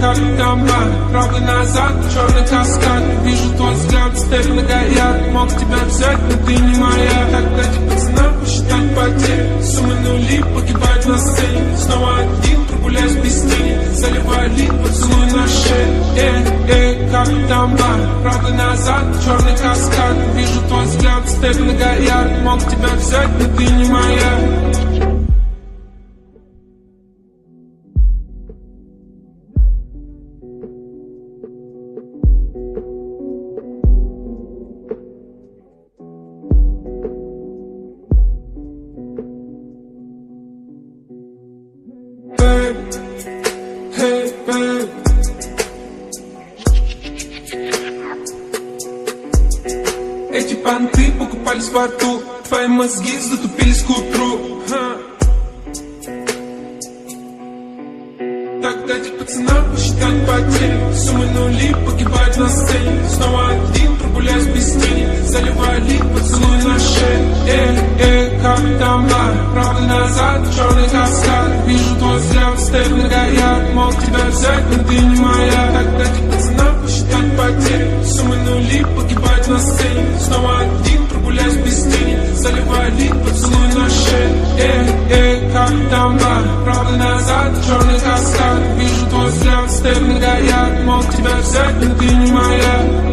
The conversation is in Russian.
как дамба, правый назад, черный каскад. Вижу твой взгляд, степь многояд. Мог тебя взять, но ты не моя. Так дайте пацанам посчитать потери. Суммы нули, погибать на сцене. Снова один, прогуляюсь без тени. Заливай лик, поцелуй на шее. Как дамба, правый назад, черный каскад. Вижу твой взгляд, степь многояд. Мог тебя взять, но ты не моя. Hey babe, эти понты покупались во рту, твои мозги затупились к утру. Так дайте пацанам посчитать потери. Суммы нули, погибать на сцене. Снова один, прогуляюсь без тени. Заливай лик, поцелуй на шее. Как дамба, правый назад, черный каскад. Вижу твой взгляд, степь многояд. Мог тебя взять, но ты не моя. Так дайте пацанам посчитать потери. Суммы нули, погибать на сцене. Снова один, прогуляюсь без тени. Заливай лик, поцелуй на шее. Как дамба, правый назад, черный каскад. Вижу твой взгляд, степь многояд. Мог тебя взять, но ты не моя.